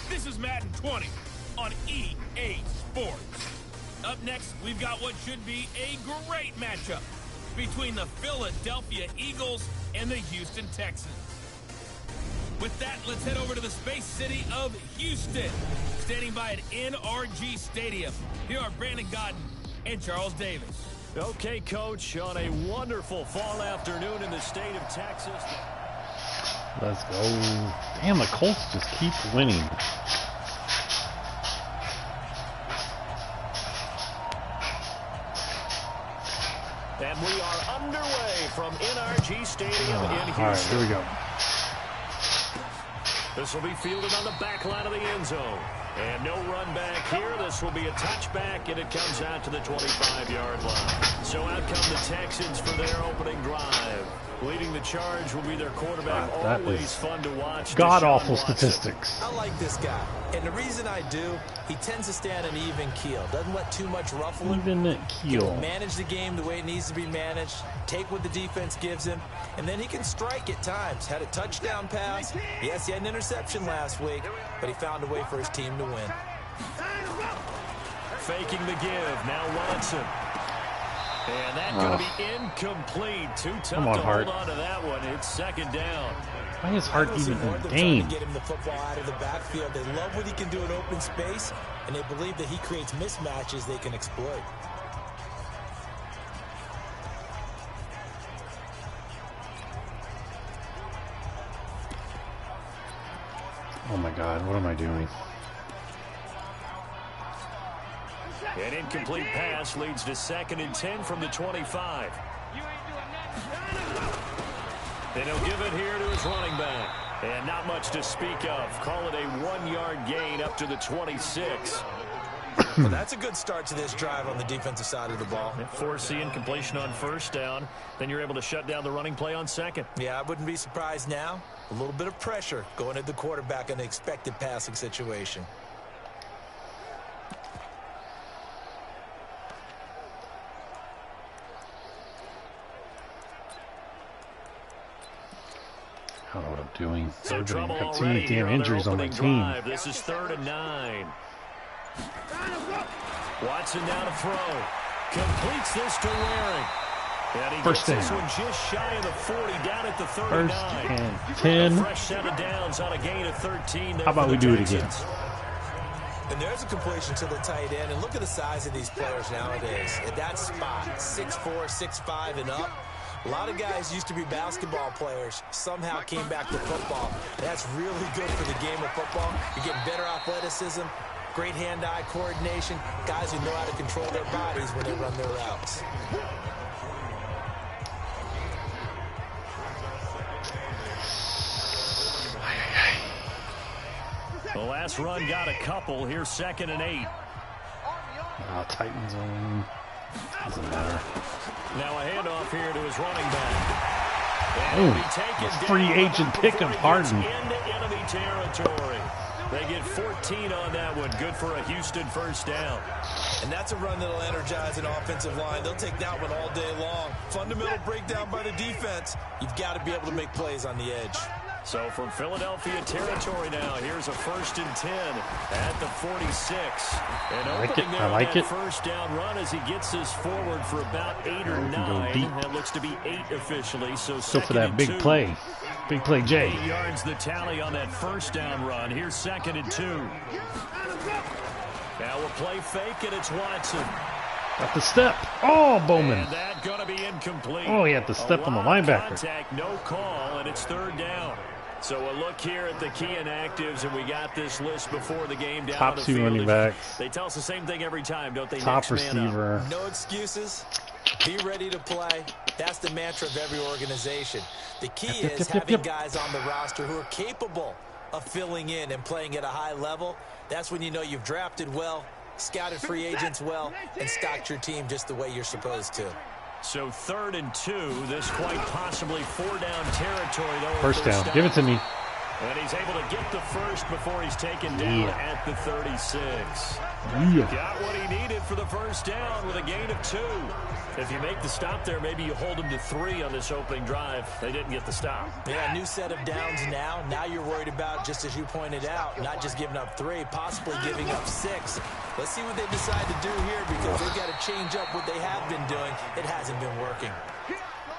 This is Madden 20 on EA Sports. Up next, we've got what should be a great matchup between the Philadelphia Eagles and the Houston Texans. With that, let's head over to the space city of Houston. Standing by at NRG Stadium, here are Brandon Godden and Charles Davis. Okay, Coach, on a wonderful fall afternoon in the state of Texas. Let's go. Damn, the Colts just keep winning. And we are underway from NRG Stadium in Houston. All right, here we go. This will be fielded on the back line of the end zone. And no run back here. This will be a touchback, and it comes out to the 25-yard line. So out come the Texans for their opening drive. Leading the charge will be their quarterback. Always fun to watch. God-awful statistics. I like this guy. And the reason I do, he tends to stand an even keel. Doesn't let too much ruffle him. Even keel. Manage the game the way it needs to be managed. Take what the defense gives him. And then he can strike at times. Had a touchdown pass. Yes, he had an interception last week, but he found a way for his team to win. Faking the give. Now Watson. And that's going to be incomplete. Too tough to hold on to that one. It's second down. Why is Hart even in the game? Get him the football out of the backfield. They love what he can do in open space, and they believe that he creates mismatches they can exploit. Oh my God, what am I doing? An incomplete pass leads to 2nd and 10 from the 25. Then he'll give it here to his running back. And not much to speak of. Call it a 1-yard gain up to the 26. Well, that's a good start to this drive on the defensive side of the ball. Force the incompletion on first down. Then you're able to shut down the running play on second. Yeah, I wouldn't be surprised now. A little bit of pressure going at the quarterback in an expected passing situation. I don't know what I'm doing. So trouble got too many damn injuries on my team. Drive. This is 3rd and 9. Watson down to throw. Completes this to Waring. And he First gets this down. one just shy of the 40, down at the 39. First and 10. A fresh set of downs on a gain of 13. How about we do it again? And there's a completion to the tight end. And look at the size of these players nowadays. At that spot, 6'4", 6'5", and up. A lot of guys used to be basketball players, somehow came back to football. That's really good for the game of football. You're getting better athleticism, great hand-eye coordination, guys who know how to control their bodies when they run their routes. The last run got a couple. Here's 2nd and 8. Titans on. Doesn't matter. Now a handoff here to his running back. Oh, free agent pickup, Harden. Into enemy territory. They get 14 on that one. Good for a Houston first down. And that's a run that'll energize an offensive line. They'll take that one all day long. Fundamental breakdown by the defense. You've got to be able to make plays on the edge. So from Philadelphia territory now, here's a 1st and 10 at the 46. And I like it. First down run as he gets this forward for about 8 or 9. That looks to be 8 officially. So go for that big play. Big play, Jay. 8 yards the tally on that first down run. Here's 2nd and 2. Now we'll play fake, and it's Watson. Got the step. Oh, Bowman. And that going to be incomplete. Oh, he had the step on the linebacker. Contact, no call, and it's 3rd down. So a look here at the key inactives, and we got this list before the game down Top the 2 field. running backs. They tell us the same thing every time, don't they? Top receiver. No excuses. Be ready to play. That's the mantra of every organization. The key is having guys on the roster who are capable of filling in and playing at a high level. That's when you know you've drafted well, scouted free agents well, and stocked your team just the way you're supposed to. So 3rd and 2. This quite possibly 4-down territory, though. First down. Give it to me. And he's able to get the first before he's taken down at the 36. Got what he needed for the first down with a gain of 2. If you make the stop there, maybe you hold him to 3 on this opening drive. They didn't get the stop. Yeah, new set of downs now. Now you're worried about, just as you pointed out, not just giving up 3, possibly giving up 6. Let's see what they decide to do here, because they've got to change up what they have been doing. It hasn't been working.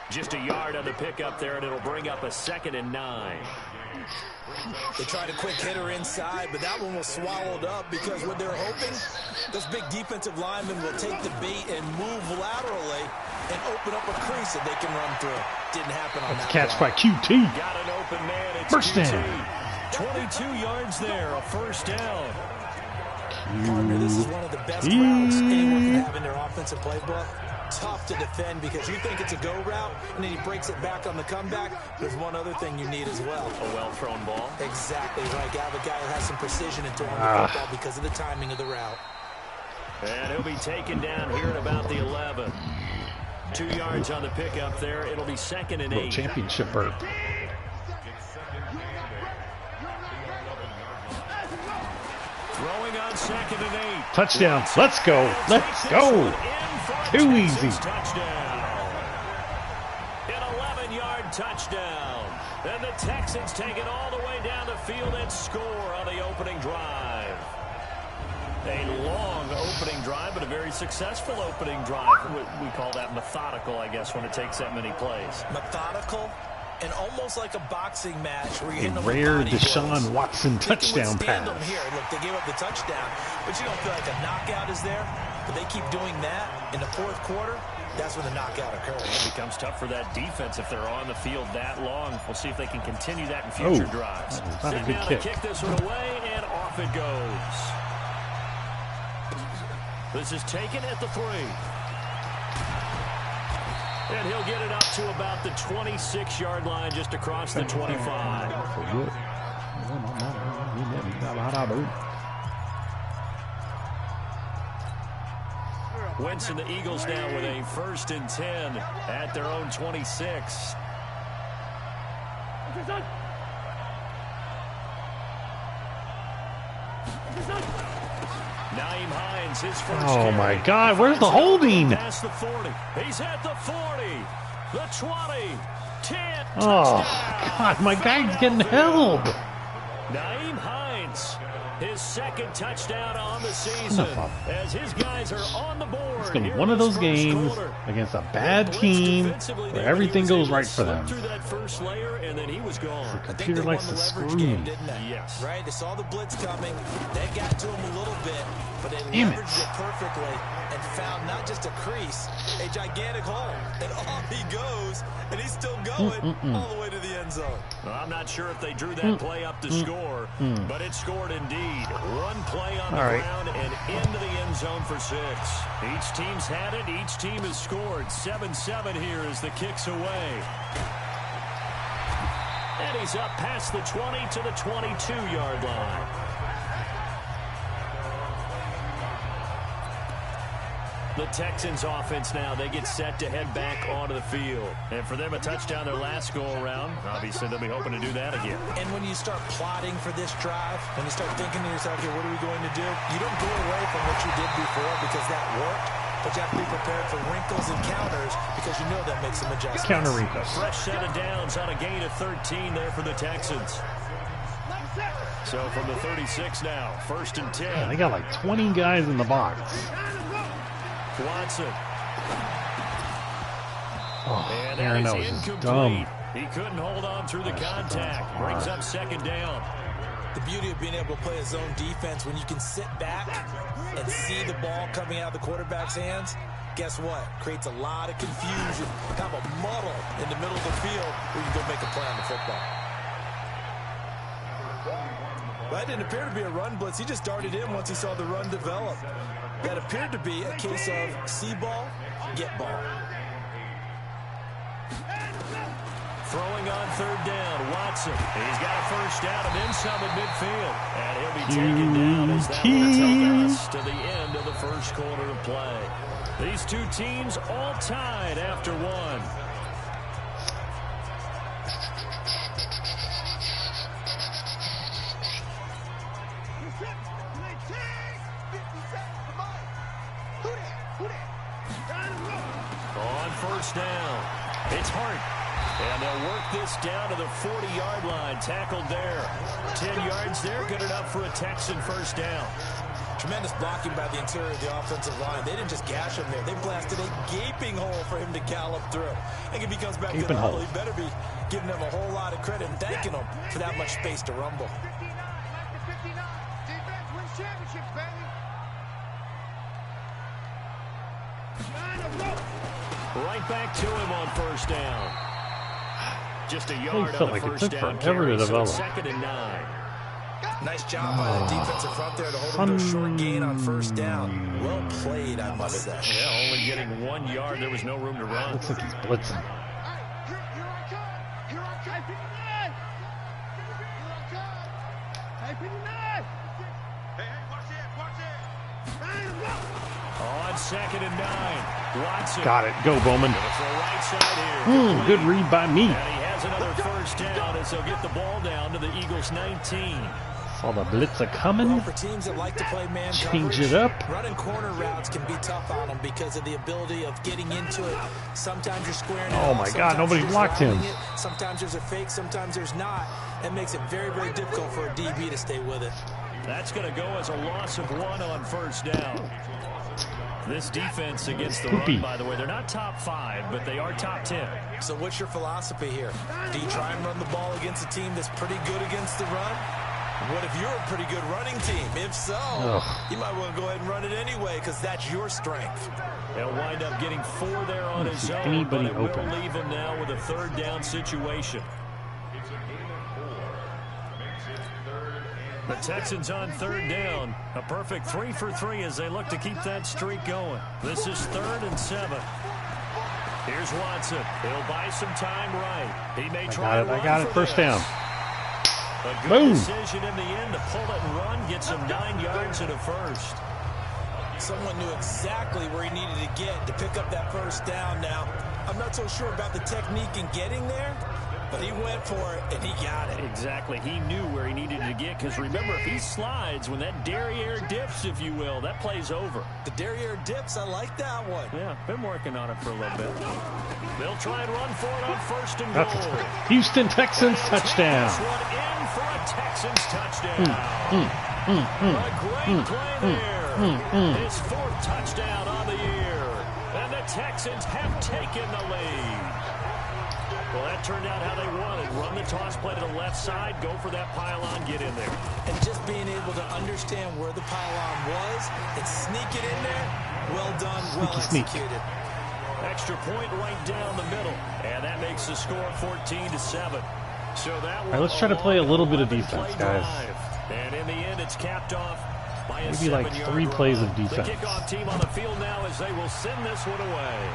Just a yard on the pickup there, and it'll bring up a 2nd and 9. They tried a quick hitter inside, but that one was swallowed up because what they're hoping, those big defensive linemen will take the bait and move laterally and open up a crease that they can run through. Didn't happen on that catch play. by QT. Got an open man. It's First QT. down. 22 yards there, a first down. Partner, this is one of the best routes anyone can have in their offensive playbook. Tough to defend because you think it's a go route, and then he breaks it back on the comeback. There's one other thing you need as well. A well-thrown ball. Exactly right. You have a guy who has some precision in throwing the football because of the timing of the route. And he'll be taken down here at about the 11. 2 yards on the pickup there. It'll be 2nd and 8. Championship burp. Throwing on 2nd and 8. Touchdown. Let's go. Let's go. Too easy. Touchdown. An 11-yard touchdown. And the Texans take it all the way down the field and score on the opening drive. A long opening drive, but a very successful opening drive. We call that methodical, I guess, when it takes that many plays. Methodical and almost like a boxing match where you're A rare Deshaun Watson touchdown pass. Here, look, they gave up the touchdown, but you don't feel like a knockout is there. But they keep doing that in the 4th quarter. That's when the knockout occurs. It becomes tough for that defense if they're on the field that long. We'll see if they can continue that in future drives. Not a good kick. Kick this one away, and off it goes. This is taken at the 3. And he'll get it up to about the 26-yard line, just across the 25. Wentz and the Eagles now with a 1st and 10 at their own 26. Naeem Hines, his first Oh my carry. God, where's the holding? Past the 40. He's at the 40, the 20, 10. Oh touchdown. God, my guy's getting held. Naeem Hines, his 2nd touchdown on the season, as his guys are on the board. It's been one of those games against a bad team where everything goes right for them. Through that first layer, and then he was gone. The computer likes to screw me. Didn't they? Yes. Right? They saw the blitz coming. They got to him a little bit, but they Damn it. leveraged it perfectly and found not just a crease, a gigantic hole. And off he goes, and he's still going all the way to the end zone. Well, I'm not sure if they drew that play up to score, but it scored indeed. One play on the ground and into the end zone for 6. Each team's had it. Each team has scored. 7-7 here as the kick's away. And he's up past the 20 to the 22-yard line. The Texans offense now, they get set to head back onto the field. And for them, a touchdown their last go-around. Obviously, they'll be hoping to do that again. And when you start plotting for this drive, when you start thinking to yourself, okay, what are we going to do? You don't go away from what you did before because that worked, but you have to be prepared for wrinkles and counters because you know that makes some adjustments. Counter wrinkles. Fresh set of downs on a gain of 13 there for the Texans. So from the 36 now, 1st and 10. Man, they got like 20 guys in the box. Watson. Oh, And Aaron, that that is was just incomplete. dumb. He couldn't hold on through the contact. Brings up 2nd down. The beauty of being able to play a zone defense when you can sit back and see the ball coming out of the quarterback's hands, guess what? Creates a lot of confusion, kind of a muddle in the middle of the field where you can go make a play on the football. That didn't appear to be a run blitz. He just darted in once he saw the run develop. That appeared to be a case of see ball, get ball. Throwing on 3rd down, Watson. He's got a first down and then some at midfield. And he'll be taken down as that will take us to the end of the 1st quarter of play. These two teams all tied after 1. On first down, it's Hart. And they'll work this down to the 40-yard line. Tackled there. 10 yards there, good enough for a Texan first down. Tremendous blocking by the interior of the offensive line. They didn't just gash him there. They blasted a gaping hole for him to gallop through. I think if he comes back to the hole, he better be giving them a whole lot of credit and thanking them for that much space to rumble. Defense wins championships, baby. Right back to him on first down. Just a yard felt on like the it first took down forever to carry, so develop. it's 2nd and 9. Nice job by the defensive front there to hold him to a short gain on first down. Well played, I must say. Yeah, only getting 1 yard. There was no room to run. Looks like he's blitzing. On 2nd and 9. Watson. Got it. Go, Bowman. Gonna throw right side here. Good read by me. And he has another first down as they'll get the ball down to the Eagles' 19. Saw the blitzer coming. Well, for teams that like to play man Change coverage, it up. running corner routes can be tough on them because of the ability of getting into it. Sometimes you're squaring it Oh off, my sometimes God, nobody you're blocked him. routing it, sometimes there's a fake, sometimes there's not. That makes it very, very difficult for a DB to stay with it. That's going to go as a loss of 1 on first down. This defense against the run, by the way, they're not top 5, but they are top 10. So what's your philosophy here? Do you try and run the ball against a team that's pretty good against the run? What if you're a pretty good running team? If so, you might want to go ahead and run it anyway because that's your strength. They'll wind up getting 4 there on his own, but it will leave him now with a 3rd down situation. The Texans on 3rd down. A perfect 3 for 3 as they look to keep that streak going. This is 3rd and 7. Here's Watson. He'll buy some time right. He may try I got it. First down. A good decision in the end to pull it and run. Gets him 9 yards and a first. Someone knew exactly where he needed to get to pick up that first down now. I'm not so sure about the technique in getting there, but he went for it, and he got it. Exactly. He knew where he needed to get, because remember, if he slides, when that derriere dips, if you will, that play's over. The derriere dips, I like that one. Yeah, been working on it for a little bit. They'll try and run for it on 1st and goal. Houston Texans touchdown. This one in for a Texans touchdown. A great play there. His 4th touchdown on the year. And the Texans have taken the lead. Well, that turned out how they wanted. Run the toss play to the left side, go for that pylon, get in there. And just being able to understand where the pylon was and sneak it in there, well done, well executed. Extra point right down the middle. And that makes the score 14-7. So that All right, let's try to play a little bit of defense, guys. And in the end, it's capped off by a maybe like 3 plays of defense. The kickoff team on the field now as they will send this one away.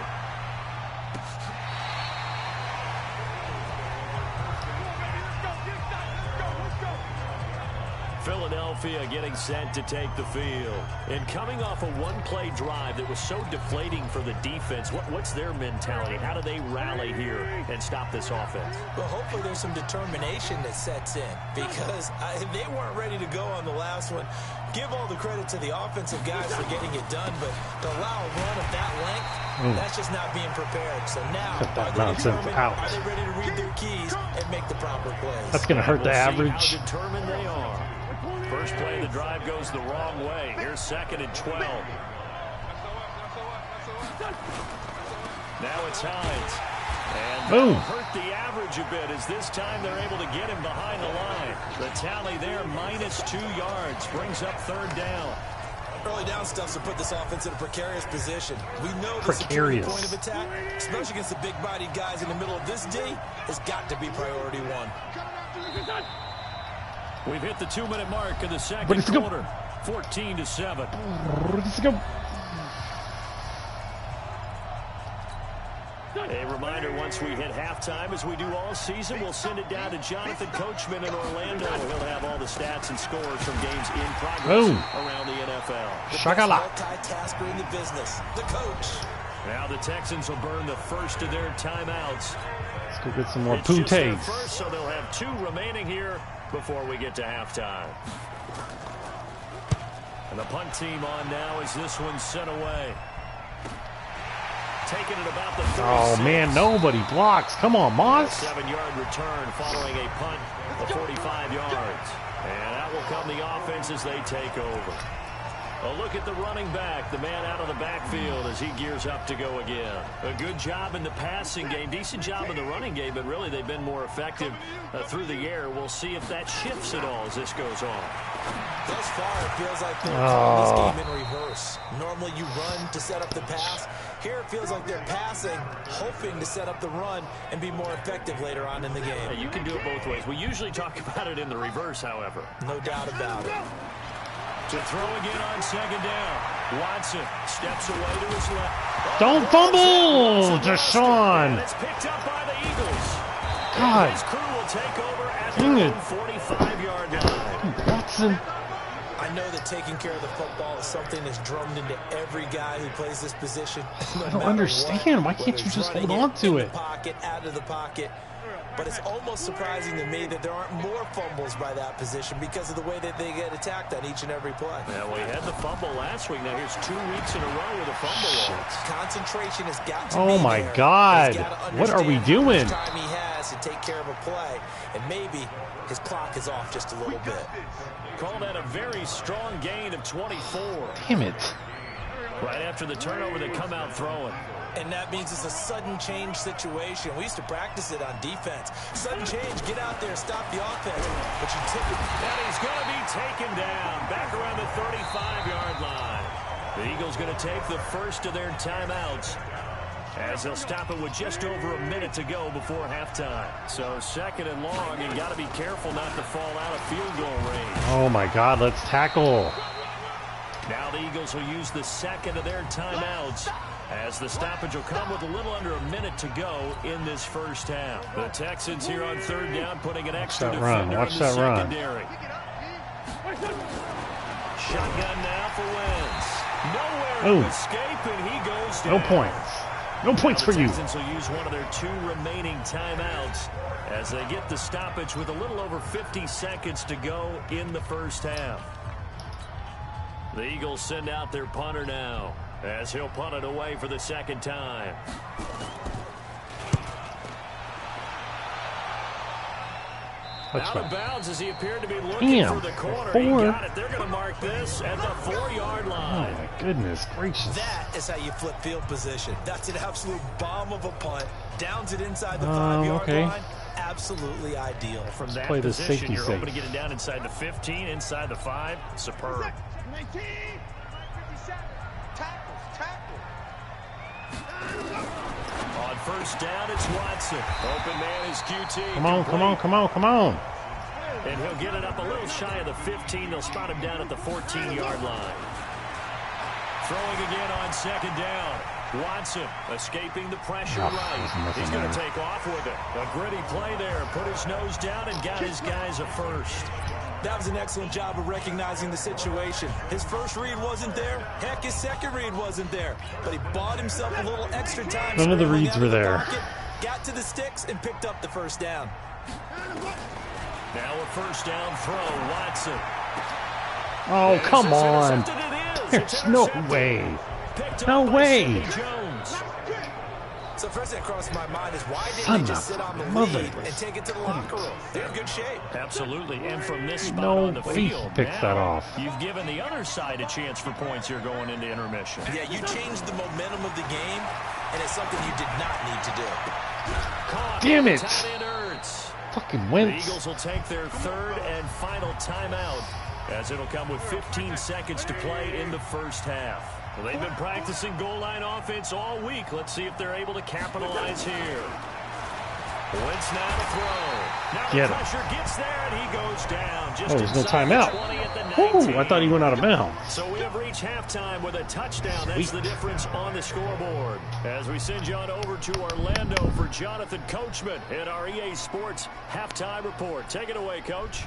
Philadelphia getting set to take the field. And coming off a 1-play drive that was so deflating for the defense, what's their mentality? How do they rally here and stop this offense? Well, hopefully there's some determination that sets in because they weren't ready to go on the last one. Give all the credit to the offensive guys for getting it done, but to allow a run of that length, that's just not being prepared. So now, cut that nonsense out. Are they ready to read their keys and make the proper plays? That's going to hurt the average. See how determined they are. First play of the drive goes the wrong way. Here's 2nd and 12. Now it's Hines. And that'll hurt the average a bit as this time they're able to get him behind the line. The tally there, -2 yards, brings up 3rd down. Early down stuff to put this offense in a precarious position. We know the security point of attack, especially against the big-bodied guys in the middle of this D, has got to be priority 1. We've hit the 2-minute mark in the 2nd quarter. 14-7. Let's go. A reminder, once we hit halftime, as we do all season, we'll send it down to Jonathan Coachman in Orlando. He'll have all the stats and scores from games in progress around the NFL. Shakala. Multitasker in the business, the coach. Now the Texans will burn the first of their timeouts. Let's go get some more It's just their pooties. first, so they'll have 2 remaining here before we get to halftime. And the punt team on now as this one's sent away. Taking it about the 36. Oh, man, nobody blocks. Come on, Moss. 7-yard return following a punt of 45 yards. And out will come the offense as they take over. A look at the running back, the man out of the backfield as he gears up to go again. A good job in the passing game, decent job in the running game, but really they've been more effective through the air. We'll see if that shifts at all as this goes on. Thus far, it feels like they're calling this game in reverse. Normally you run to set up the pass. Here it feels like they're passing, hoping to set up the run and be more effective later on in the game. Yeah, you can do it both ways. We usually talk about it in the reverse, however. No doubt about it. To throw again on second down. Watson steps away to his left. Don't fumble, Deshaun. It's picked up by the Eagles. God. His crew will take over at Dang the it. 45-yard line. Watson. I know that taking care of the football is something that's drummed into every guy who plays this position. No I don't matter understand. what, Why can't whether you it's just hold running on to in it? the pocket, out of the pocket. But it's almost surprising to me that there aren't more fumbles by that position because of the way that they get attacked on each and every play. Yeah, we had the fumble last week. Now here's 2 weeks in a row with a fumble loss. Concentration has got to Oh be my there. God. He's gotta What are we understand how doing? much time he has to take care of a play, and maybe his clock is off just a little bit. Call that a very strong gain of 24. Damn it. Right after the turnover, they come out throwing. And that means it's a sudden change situation. We used to practice it on defense. Sudden change, get out there, stop the offense. But you typically... And he's going to be taken down back around the 35-yard line. The Eagles going to take the first of their timeouts as they'll stop it with just over a minute to go before halftime. So second and long, you got to be careful not to fall out of field goal range. Oh my God, let's tackle. Now the Eagles will use the second of their timeouts as the stoppage will come with a little under a minute to go in this first half. The Texans here on third down putting an extra defender in the secondary. Shotgun now for Wentz. Nowhere to escape, and he goes down. No points. No points for you. The Texans will use one of their 2 remaining timeouts as they get the stoppage with a little over 50 seconds to go in the first half. The Eagles send out their punter now as he'll punt it away for the second time. Out of bounds as he appeared to be looking for the corner. He got it. They're going to mark this at the 4-yard line. Oh, my goodness gracious. That is how you flip field position. That's an absolute bomb of a punt. Downs it inside the 5-yard line. Absolutely ideal. From that play the position, safety you're safe. hoping to get it down inside the 15, inside the 5. Superb. 19, 57, tackle. On first down, it's Watson. Open man is QT. Come on, come on, come on, come on. And he'll get it up a little shy of the 15. They'll spot him down at the 14-yard line. Throwing again on second down. Watson escaping the pressure right. He's going to take off with it. A gritty play there. Put his nose down and got his guys a first. That was an excellent job of recognizing the situation. His first read wasn't there. Heck, his second read wasn't there. But he bought himself a little extra time. None of the reads were there. Got to the sticks and picked up the first down. Now a first down throw, Watson. Oh, come on. There's no way. No way. So first thing that crossed my mind is why didn't they just sit on the lead and take it to the locker room? They're in good shape. Absolutely. And from this spot No on the way he field, picks that off. You've given the other side a chance for points here going into intermission. Yeah, you changed the momentum of the game, and it's something you did not need to do. Caught. Damn it. Tight end Ertz. Fucking The Wentz. Eagles will take their third and final timeout as it'll come with 15 seconds to play in the first half. Well, they've been practicing goal line offense all week. Let's see if they're able to capitalize here. Wentz now to throw. Now the pressure gets there, and he goes down. Just there's no inside timeout. the 20 at the 19. Ooh, I thought he went out of bounds. So we have reached halftime with a touchdown. That's the difference on the scoreboard. As we send you on over to Orlando for Jonathan Coachman in our EA Sports halftime report. Take it away, Coach.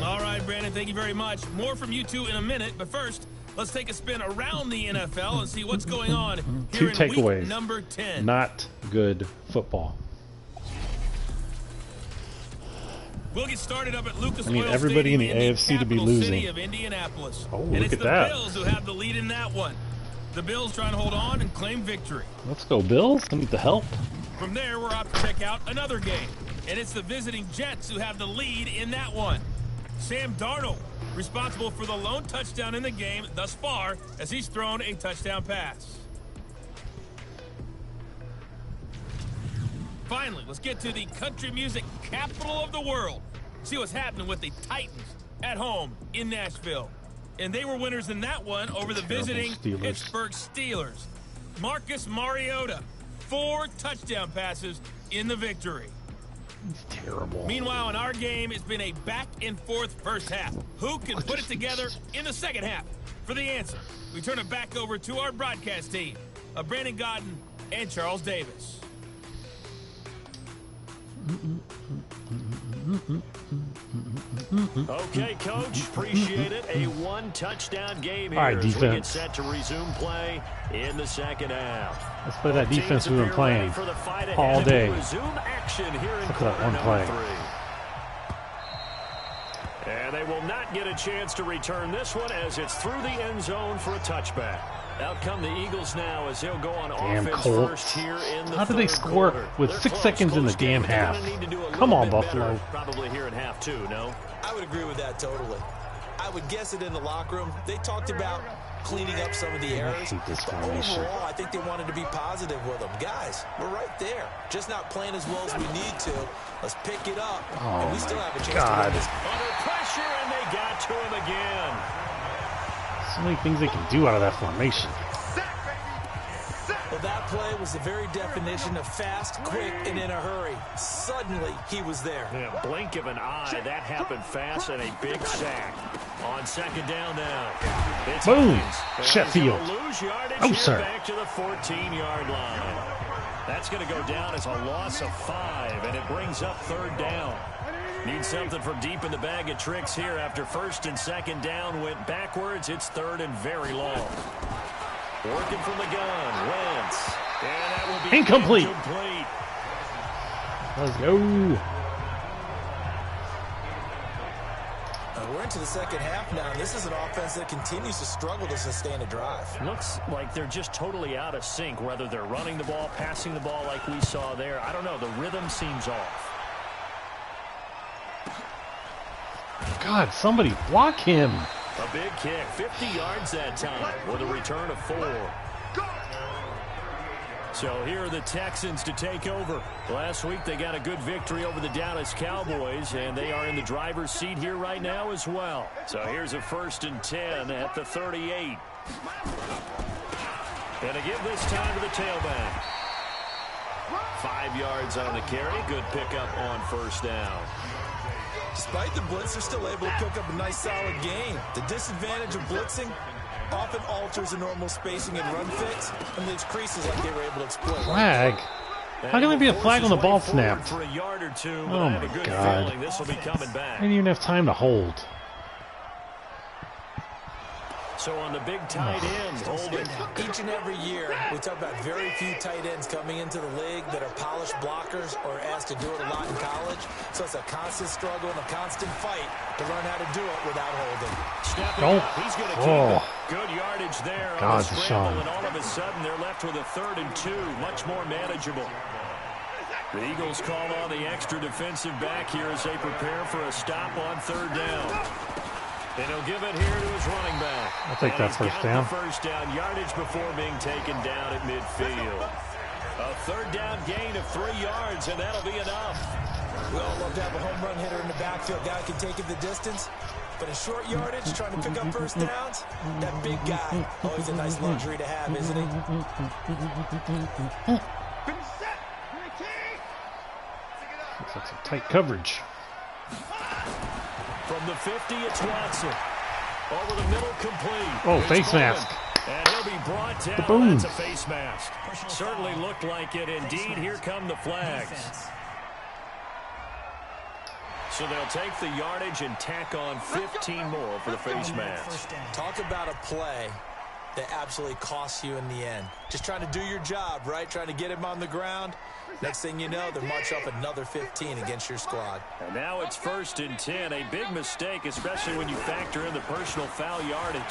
All right, Brandon, thank you very much. More from you two in a minute, but first, let's take a spin around the NFL and see what's going on here in takeaways. week number 10. Not good football. We'll get started up at Lucas I need Oil everybody in the Stadium AFC to be capital losing. city of Indianapolis. Oh, and look it's at the that. Bills who have the lead in that one. The Bills trying to hold on and claim victory. Let's go, Bills. I need the help. From there, we're off to check out another game. And it's the visiting Jets who have the lead in that one. Sam Darnold, responsible for the lone touchdown in the game thus far, as he's thrown a touchdown pass. Finally, let's get to the country music capital of the world. See what's happening with the Titans at home in Nashville. And they were winners in that one over the visiting Pittsburgh Steelers. Marcus Mariota, 4 touchdown passes in the victory. It's terrible. Meanwhile, in our game, it's been a back-and-forth first half. Who can put it together in the second half? For the answer, we turn it back over to our broadcast team of Brandon Godden and Charles Davis. Okay, Coach, appreciate it. A 1-touchdown game here. All right, as we get defense. set to resume play in the second half. Let's play that defense we've been playing all day. Resume action here in Look at that one quarter play. number 3. And they will not get a chance to return this one as it's through the end zone for a touchback. Out come the Eagles now as they'll go on Damn offense Colts. first here in the How did they third score quarter. with They're 6 close, seconds in the close game, damn but they're half? gonna need to do a Come little on, bit Buffalo. better probably here in half 2, no? I would agree with that totally. I would guess it in the locker room. They talked about cleaning up some of the errors. hate this But formation. overall, I think they wanted to be positive with them. Guys, we're right there. Just not playing as well as we need to. Let's pick it up. Oh, and we still have a chance God. to win this. Under pressure, and they got to him again. So many things they can do out of that formation. Well, that play was the very definition of fast, quick, and in a hurry. Suddenly, he was there. In a blink of an eye, that happened fast, and a big sack. On second down now. It's Boom. Hines. And Sheffield. he's gonna lose yardage Oh, here sir. back to the 14-yard line. That's going to go down as a loss of 5, and it brings up third down. Need something from deep in the bag of tricks here after first and second down went backwards. It's third and very long. Working from the gun, Wentz. And that will be Incomplete. incomplete. Let's go. We're into the second half now, and this is an offense that continues to struggle to sustain a drive. Looks like they're just totally out of sync, whether they're running the ball, passing the ball like we saw there. I don't know. The rhythm seems off. God, somebody block him. A big kick, 50 yards that time with a return of 4. So here are the Texans to take over. Last week they got a good victory over the Dallas Cowboys, and they are in the driver's seat here right now as well. So here's a 1st and 10 at the 38. And to give this time to the tailback. 5 yards on the carry. Good pickup on first down. Despite the blitz, they're still able to pick up a nice, solid gain. The disadvantage of blitzing often alters the normal spacing and run fits and leaves creases like they were able to exploit. Flag. How can there be a flag on the ball snapped? For a yard or two, but Oh I have a my good God. feeling this will be coming I back. didn't even have time to hold. So on the big tight end, holding. Each and every year, we talk about very few tight ends coming into the league that are polished blockers or asked to do it a lot in college. So it's a constant struggle and a constant fight to learn how to do it without holding. Stepping Oh. up, he's going to keep Oh. it. Good yardage there on God, the Deshaun. scramble, and all of a sudden they're left with a 3rd and 2, much more manageable. The Eagles call on the extra defensive back here as they prepare for a stop on 3rd down. And he'll give it here to his running back. I'll take that first got down. The first down yardage before being taken down at midfield. A 3rd down gain of 3 yards, and that'll be enough. We all love to have a home run hitter in the backfield. Guy can take it the distance. But in short yardage, trying to pick up first downs, that big guy, always a nice luxury to have, isn't he? Looks like some tight coverage. From the 50, it's Watson. Over the middle, complete. Oh, It's face Bowman. mask. And he'll be brought down. Boom. That's a face mask. Certainly looked like it. Indeed, here come the flags. So they'll take the yardage and tack on 15 more for the face mask. Talk about a play that absolutely costs you in the end. Just trying to do your job, right? Trying to get him on the ground. Next thing you know, they're march up another 15 against your squad. And now it's 1st and 10. A big mistake, especially when you factor in the personal foul yardage.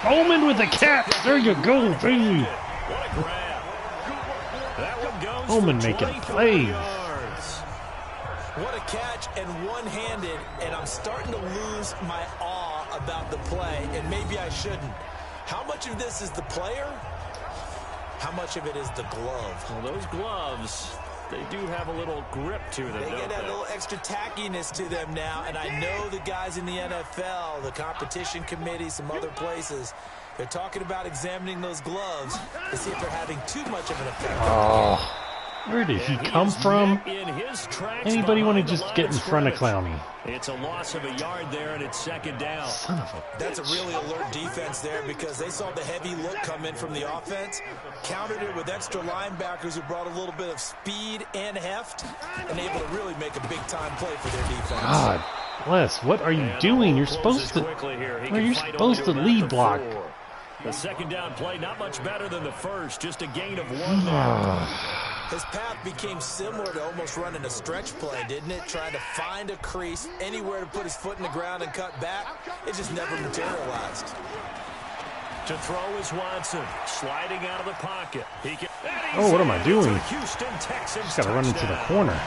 Bowman with the catch. There you go, baby. What a grab. That one goes Bowman for making 24 plays. yards. What a catch, and one-handed, and I'm starting to lose my awe about the play, and maybe I shouldn't. How much of this is the player? How much of it is the glove? Well, those gloves, they do have a little grip to them, They don't get that they? little extra tackiness to them now, and I know the guys in the NFL, the competition committee, some other places, they're talking about examining those gloves to see if they're having too much of an effect. Oh, where did he come from? Anybody want to just get in front of Clowney? It's a loss of a yard there, and it's 2nd down. Son of a That's a really alert defense there because they saw the heavy look come in from the offense, countered it with extra linebackers who brought a little bit of speed and heft, and able to really make a big-time play for their defense. God bless. What are you doing? You're supposed to. You're supposed to lead block. The 2nd down play, not much better than the first, just a gain of 1 there. His path became similar to almost running a stretch play, didn't it? Trying to find a crease, anywhere to put his foot in the ground and cut back. It just never materialized. To throw is Watson, sliding out of the pocket. Oh, what am I doing? Houston Texans Just got to run into the touchdown. corner.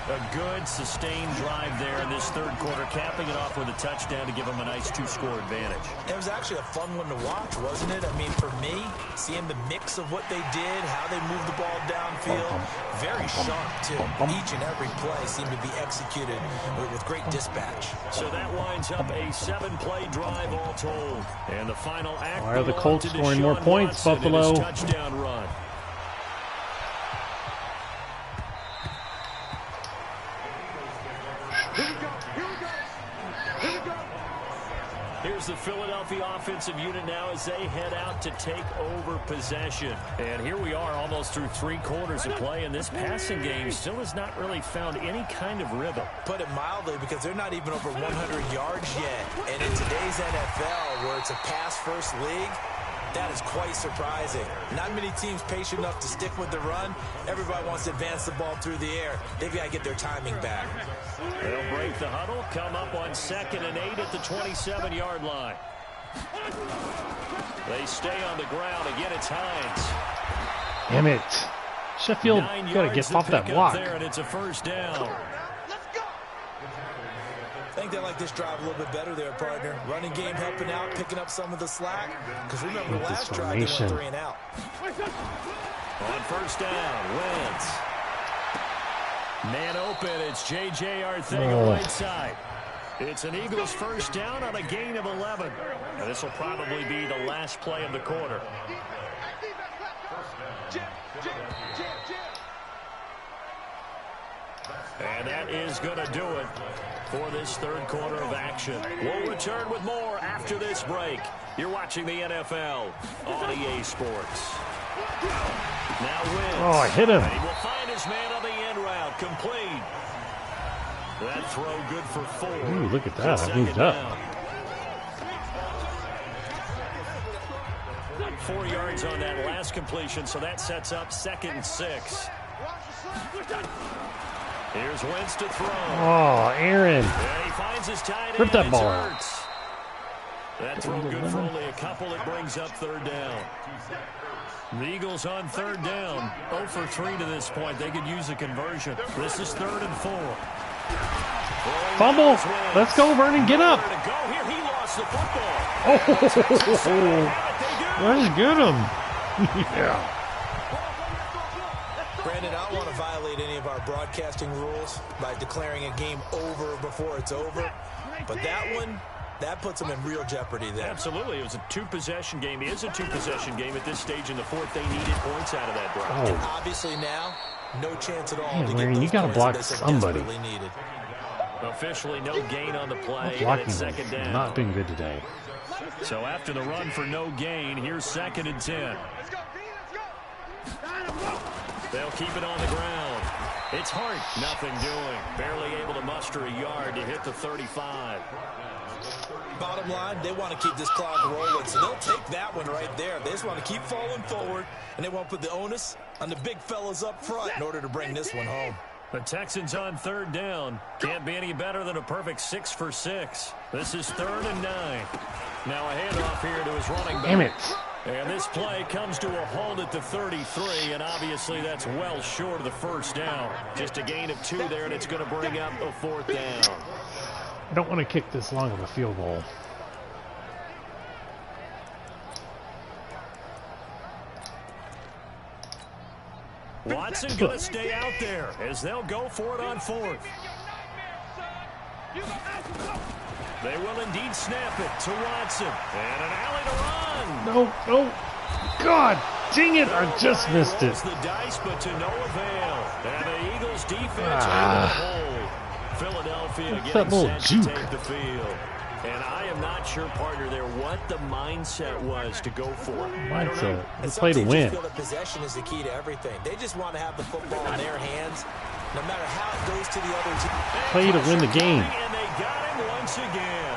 A good, sustained drive there in this 3rd quarter, capping it off with a touchdown to give them a nice 2-score advantage. It was actually a fun one to watch, wasn't it? I mean, for me, seeing the mix of what they did, how they moved the ball downfield, very sharp, too. Each and every play seemed to be executed with great dispatch. So that winds up a 7-play drive all told. And the final act. Why are the belonged Colts to scoring more Deshaun points, Watson in his Buffalo? touchdown run. Here's the Philadelphia offensive unit now as they head out to take over possession. And here we are almost through 3 quarters of play, and this passing game still has not really found any kind of rhythm. Put it mildly, because they're not even over 100 yards yet. And in today's NFL, where it's a pass-first league, that is quite surprising. Not many teams patient enough to stick with the run. Everybody wants to advance the ball through the air. They've got to get their timing back. They'll break the huddle, come up on 2nd and 8 at the 27-yard line. They stay on the ground. Again, it's Hines. Damn it. Sheffield, you got to get off that block. There, and it's a 1st down. I think they like this drive a little bit better there, partner. Running game helping out, picking up some of the slack. Because remember, the last drive, they went 3 and out. On 1st down, Wentz. Man open, it's J.J. Arthega right side. It's an Eagles 1st down on a gain of 11. And this will probably be the last play of the quarter. And that is going to do it for this 3rd quarter of action. We'll return with more after this break. You're watching the NFL on EA Sports. Now Wentz. Oh, I hit him. And he will find his man on the end route. Complete. That throw good for 4. Ooh, look at that. I moved up. 4 yards on that last completion, so that sets up 2nd and 6. Here's Wentz to throw. Oh, Aaron. And he finds his tight end. Rip that ball It's out. Hurts. That throw good for only a couple. It brings up 3rd down. The Eagles on 3rd down. 0 for 3 to this point. They could use a conversion. This is 3rd and 4. Fumble. Let's go, Vernon. Get up. Nowhere to go here. He lost the football. Let's get him. Yeah. Brandon, I don't want to violate any of our broadcasting rules by declaring a game over before it's over. But that one, that puts them in real jeopardy there. Absolutely. It was a 2-possession game. It is a 2-possession game at this stage in the 4th. They needed points out of that drive. Oh. And obviously now, no chance at all Man, to Larry, get those you gotta points block that they so somebody. desperately needed. Officially no gain on the play. And Blocking it's them. 2nd down. Not been good today. So after the run for no gain, here's 2nd and 10. They'll keep it on the ground. It's Hart. Nothing doing. Barely able to muster a yard to hit the 35. Bottom line, they want to keep this clock rolling, so they'll take that one right there. They just want to keep falling forward, and they want to put the onus on the big fellas up front in order to bring this one home. The Texans on 3rd down. Can't be any better than a perfect 6 for 6. This is 3rd and 9. Now a handoff here to his running back. Damn it. And this play comes to a halt at the 33, and obviously that's well short of the first down. Just a gain of 2 there, and it's going to bring up a 4th down. I don't want to kick this long of a field goal. Watson going to stay out there as they'll go for it on 4th. They will indeed snap it to Watson. And an alley to run. No, no. God, dang it. I just missed it. The dice, but to no avail. And the Eagles defense able to hold. Philadelphia getting set to take the field. And I am not sure, partner, there what the mindset was to go for it. Mindset. They play to win. Feel that possession is the key to everything. They just want to have the football in their hands, no matter how it goes to the other team. Play to win the game. And they got him once again.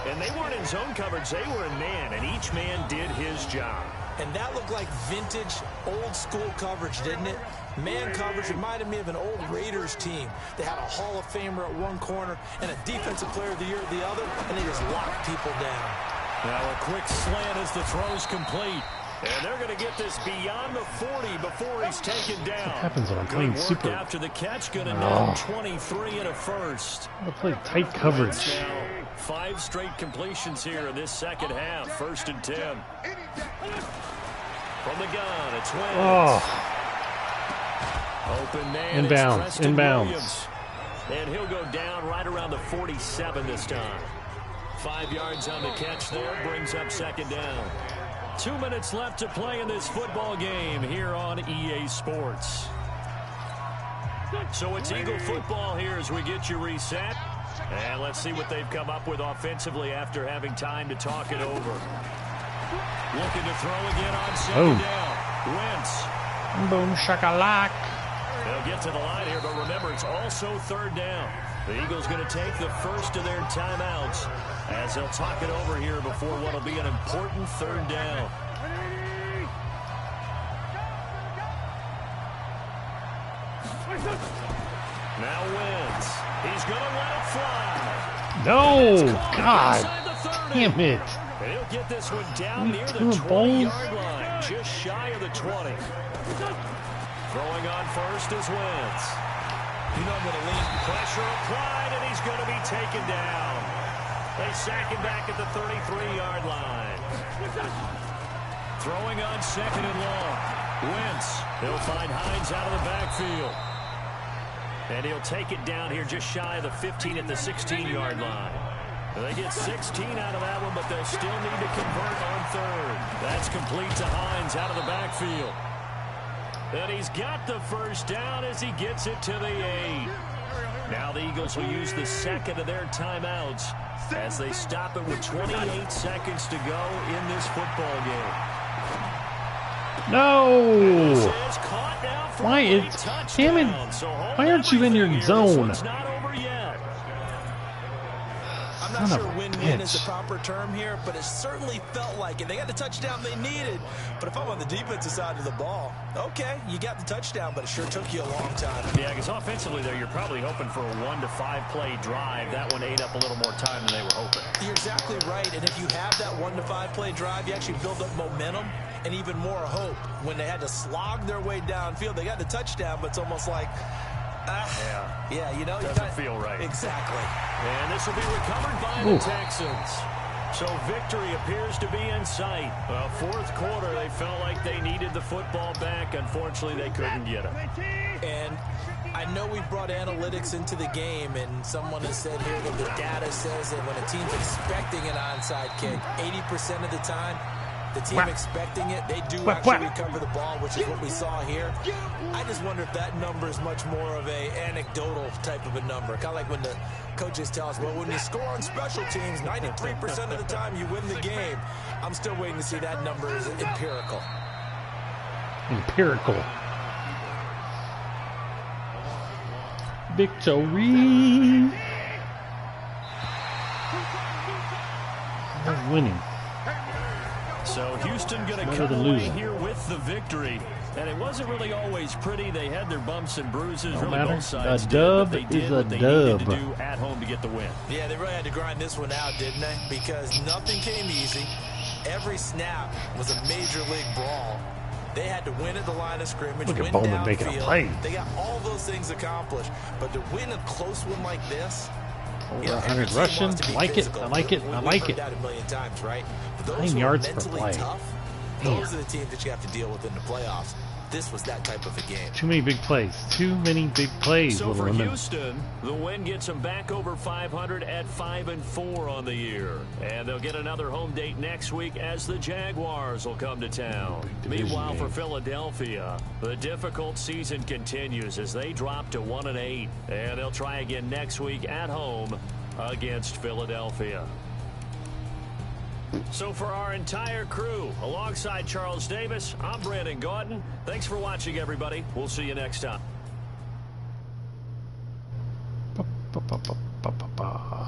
And they weren't in zone coverage. They were in man, and each man did his job. And that looked like vintage, old-school coverage, didn't it? Man coverage reminded me of an old Raiders team. They had a Hall of Famer at one corner and a Defensive Player of the Year at the other, and they just locked people down. Now a quick slant as the throw's complete. And they're going to get this beyond the 40 before he's taken down. What happens when I'm playing super? After the catch, going to knock 23 and a first. I play tight coverage. Now 5 straight completions here in this second half. 1st and 10. From the gun, it's Wentz. Oh. Open man. Inbounds. Inbounds. Williams. And he'll go down right around the 47 this time. 5 yards on the catch there. Brings up 2nd down. 2 minutes left to play in this football game here on EA Sports. So it's Eagle football here as we get you reset. And let's see what they've come up with offensively after having time to talk it over. Looking to throw again on 2nd down. Wentz. Boom shakalak. They'll get to the line here, but remember, it's also 3rd down. The Eagles going to take the first of their timeouts as they'll talk it over here before what will be an important 3rd down. Now Wentz. He's going to let it fly. No, God, damn it. And he'll get this one down near the 20-yard line, just shy of the 20. Throwing on first is Wentz. You know I'm going to lean. Pressure applied, and he's going to be taken down. They sack him back at the 33-yard line. Throwing on 2nd and long. Wentz. He'll find Hines out of the backfield. And he'll take it down here just shy of the 15 at the 16-yard line. They get 16 out of that one, but they'll still need to convert on 3rd. That's complete to Hines out of the backfield. And he's got the first down as he gets it to the 8. Now the Eagles will use the 2nd of their timeouts as they stop it with 28 seconds to go in this football game. No! Why is, damn it, why aren't you in your zone? I'm not sure win-win is the proper term here, but it certainly felt like it. They got the touchdown they needed, but if I'm on the defensive side of the ball, okay, you got the touchdown, but it sure took you a long time. Yeah, because offensively there, you're probably hoping for a 1 to 5 play drive. That one ate up a little more time than they were hoping. You're exactly right, and if you have that 1 to 5 play drive, you actually build up momentum and even more hope. When they had to slog their way downfield, they got the touchdown, but it's almost like, yeah, you know, doesn't feel right. Exactly. And this will be recovered by the Texans. So victory appears to be in sight. Well, 4th quarter, they felt like they needed the football back. Unfortunately, they couldn't get it. And I know we've brought analytics into the game, and someone has said here that the data says that when a team's expecting an onside kick, 80% of the time, the team expecting it, they do actually recover the ball, which is what we saw here. I just wonder if that number is much more of a anecdotal type of a number. Kind of like when the coaches tell us, well, when you score on special teams, 93% of the time you win the game. I'm still waiting to see that number is empirical. Empirical. Victory. They're winning. So Houston going to Better come than away losing. here with the victory. And it wasn't really always pretty. They had their bumps and bruises. No Really matter. both sides A did, but dub they did is a what they needed to dub. do at home to get the win. Yeah, they really had to grind this one out, didn't they? Because nothing came easy. Every snap was a major league brawl. They had to win at the line of scrimmage, Look at win Bowman making a downfield. play. They got all those things accomplished. But to win a close one like this, Over you know, 100 every team rushing. wants to be I like it. physical. I like it. I like We've it. heard that a million times, right? But those 9 who are yards per mentally play. tough, those are the teams that you have to deal with in the playoffs. This was that type of a game. Too many big plays. Too many big plays, So little for women. Houston, the win gets them back over 500 at 5-4 on the year. And they'll get another home date next week as the Jaguars will come to town. Division Meanwhile, for game. Philadelphia, the difficult season continues as they drop to 1-8. And they'll try again next week at home against Philadelphia. So for our entire crew, alongside Charles Davis, I'm Brandon Gaudin. Thanks for watching, everybody. We'll see you next time.